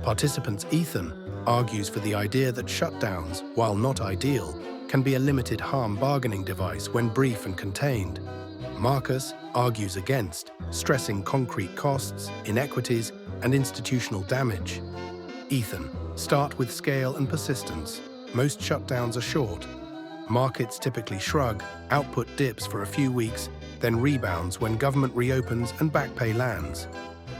Participants Ethan argues for the idea that shutdowns, while not ideal, can be a limited harm bargaining device when brief and contained. Marcus argues against, stressing concrete costs, inequities, and institutional damage. Ethan, start with scale and persistence. Most shutdowns are short. Markets typically shrug, output dips for a few weeks, then rebounds when government reopens and back pay lands.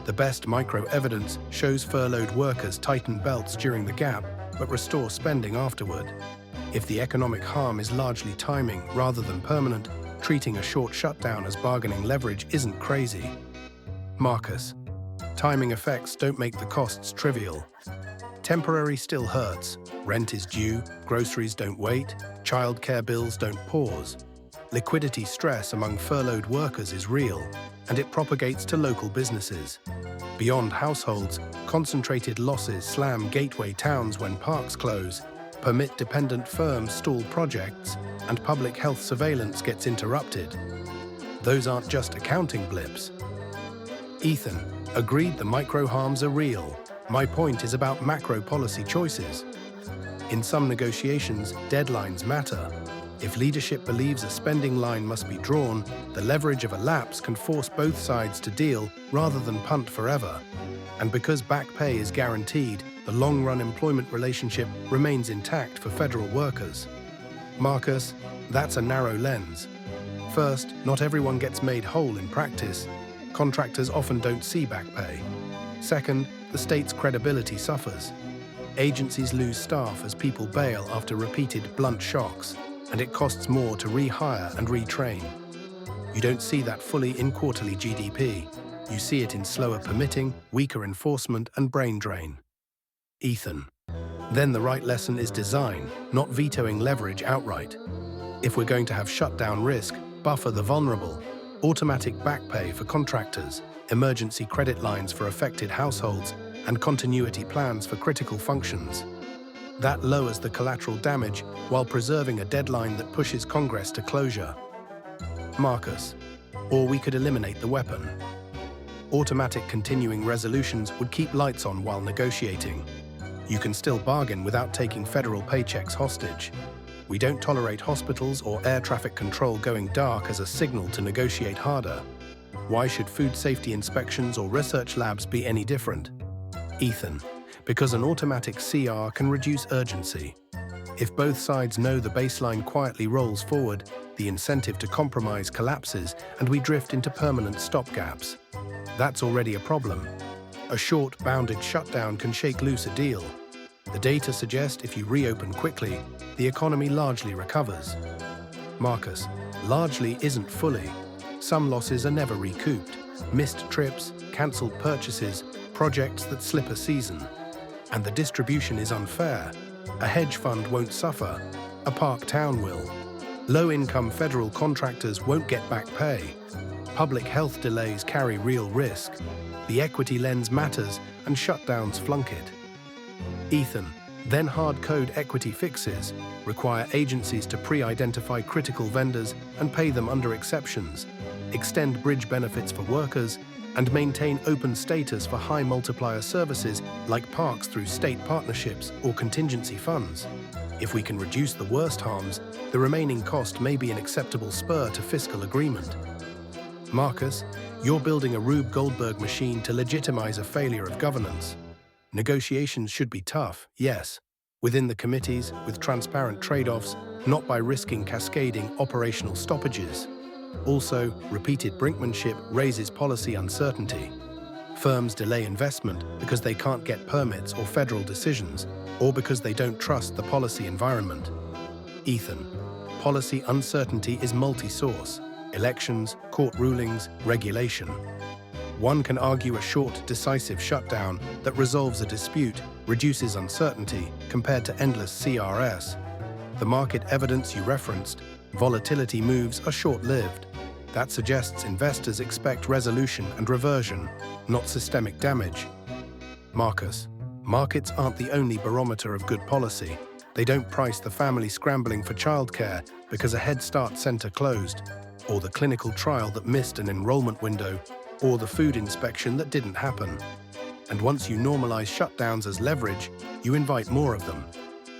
The best micro evidence shows furloughed workers tighten belts during the gap, but restore spending afterward. If the economic harm is largely timing rather than permanent, treating a short shutdown as bargaining leverage isn't crazy. Marcus, timing effects don't make the costs trivial. Temporary still hurts. Rent is due, groceries don't wait, childcare bills don't pause. Liquidity stress among furloughed workers is real, and it propagates to local businesses. Beyond households, concentrated losses slam gateway towns when parks close, permit-dependent firms stall projects, and public health surveillance gets interrupted. Those aren't just accounting blips. Ethan, agreed the micro harms are real. My point is about macro policy choices. In some negotiations, deadlines matter. If leadership believes a spending line must be drawn, the leverage of a lapse can force both sides to deal rather than punt forever. And because back pay is guaranteed, the long-run employment relationship remains intact for federal workers. Marcus, that's a narrow lens. First, not everyone gets made whole in practice. Contractors often don't see back pay. Second, the state's credibility suffers. Agencies lose staff as people bail after repeated blunt shocks, and it costs more to rehire and retrain. You don't see that fully in quarterly GDP. You see it in slower permitting, weaker enforcement, and brain drain. Ethan. Then the right lesson is design, not vetoing leverage outright. If we're going to have shutdown risk, buffer the vulnerable, automatic back pay for contractors, emergency credit lines for affected households, and continuity plans for critical functions. That lowers the collateral damage while preserving a deadline that pushes Congress to closure. Marcus. Or we could eliminate the weapon. Automatic continuing resolutions would keep lights on while negotiating. You can still bargain without taking federal paychecks hostage. We don't tolerate hospitals or air traffic control going dark as a signal to negotiate harder. Why should food safety inspections or research labs be any different? Ethan. Because an automatic CR can reduce urgency. If both sides know the baseline quietly rolls forward, the incentive to compromise collapses and we drift into permanent stopgaps. That's already a problem. A short, bounded shutdown can shake loose a deal. The data suggest if you reopen quickly, the economy largely recovers. Marcus. Largely isn't fully. Some losses are never recouped. Missed trips, cancelled purchases, projects that slip a season. And the distribution is unfair. A hedge fund won't suffer. A park town will. Low-income federal contractors won't get back pay. Public health delays carry real risk. The equity lens matters, and shutdowns flunk it. Ethan. Then hard-code equity fixes require agencies to pre-identify critical vendors and pay them under exceptions, extend bridge benefits for workers, and maintain open status for high multiplier services like parks through state partnerships or contingency funds. If we can reduce the worst harms, the remaining cost may be an acceptable spur to fiscal agreement. Marcus, you're building a Rube Goldberg machine to legitimize a failure of governance. Negotiations should be tough, yes, within the committees, with transparent trade-offs, not by risking cascading operational stoppages. Also, repeated brinkmanship raises policy uncertainty. Firms delay investment because they can't get permits or federal decisions, or because they don't trust the policy environment. Ethan. Policy uncertainty is multi-source. Elections, court rulings, regulation. One can argue a short, decisive shutdown that resolves a dispute reduces uncertainty compared to endless CRS. The market evidence you referenced, volatility moves, are short-lived. That suggests investors expect resolution and reversion, not systemic damage. Marcus. Markets aren't the only barometer of good policy. They don't price the family scrambling for childcare because a Head Start center closed, or the clinical trial that missed an enrollment window, or the food inspection that didn't happen. And once you normalize shutdowns as leverage, you invite more of them.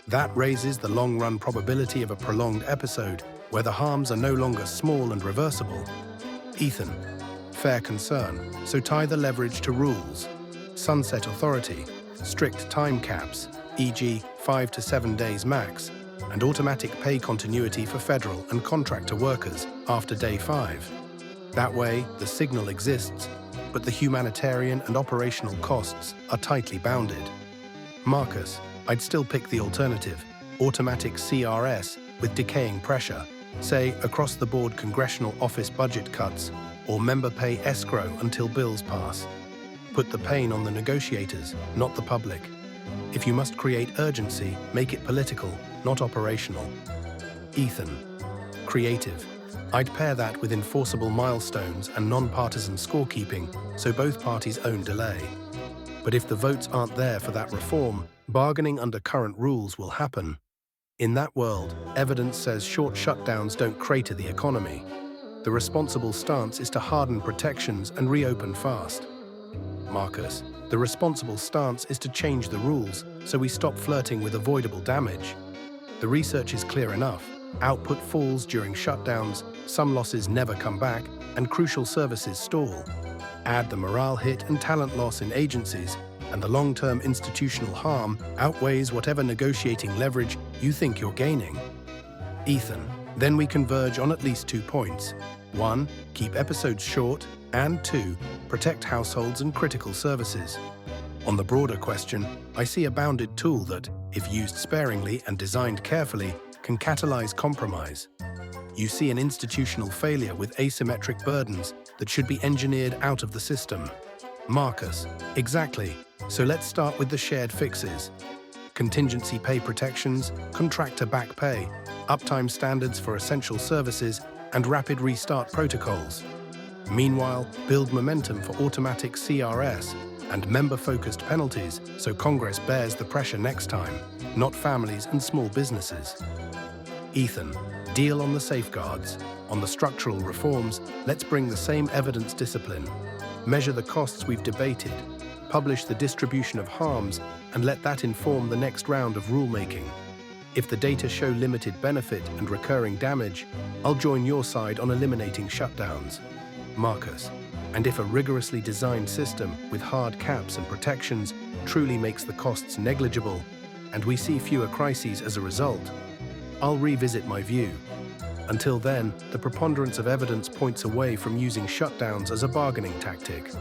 That raises the long-run probability of a prolonged episode where the harms are no longer small and reversible. Ethan, fair concern, so tie the leverage to rules. Sunset authority, strict time caps, e.g. 5 to 7 days max, and automatic pay continuity for federal and contractor workers after day 5. That way, the signal exists, but the humanitarian and operational costs are tightly bounded. Marcus, I'd still pick the alternative, automatic CRS with decaying pressure, say across-the-board congressional office budget cuts or member pay escrow until bills pass. Put the pain on the negotiators, not the public. If you must create urgency, make it political, not operational. Ethan, creative. I'd pair that with enforceable milestones and non-partisan scorekeeping, so both parties own delay. But if the votes aren't there for that reform, bargaining under current rules will happen. In that world, evidence says short shutdowns don't crater the economy. The responsible stance is to harden protections and reopen fast. Marcus, the responsible stance is to change the rules so we stop flirting with avoidable damage. The research is clear enough. Output falls during shutdowns, some losses never come back, and crucial services stall. Add the morale hit and talent loss in agencies, and the long-term institutional harm outweighs whatever negotiating leverage you think you're gaining. Ethan, then we converge on at least 2 points. 1, keep episodes short, and 2, protect households and critical services. On the broader question, I see a bounded tool that, if used sparingly and designed carefully, can catalyze compromise. You see an institutional failure with asymmetric burdens that should be engineered out of the system. Marcus, exactly. So let's start with the shared fixes. Contingency pay protections, contractor back pay, uptime standards for essential services, and rapid restart protocols. Meanwhile, build momentum for automatic CRS and member-focused penalties so Congress bears the pressure next time, not families and small businesses. Ethan, deal on the safeguards. On the structural reforms, let's bring the same evidence discipline. Measure the costs we've debated, publish the distribution of harms, and let that inform the next round of rulemaking. If the data show limited benefit and recurring damage, I'll join your side on eliminating shutdowns. Marcus, and if a rigorously designed system with hard caps and protections truly makes the costs negligible, and we see fewer crises as a result, I'll revisit my view. Until then, the preponderance of evidence points away from using shutdowns as a bargaining tactic.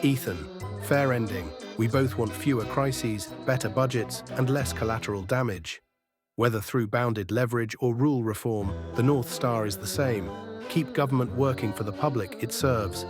Ethan, fair ending. We both want fewer crises, better budgets, and less collateral damage. Whether through bounded leverage or rule reform, the North Star is the same. Keep government working for the public it serves.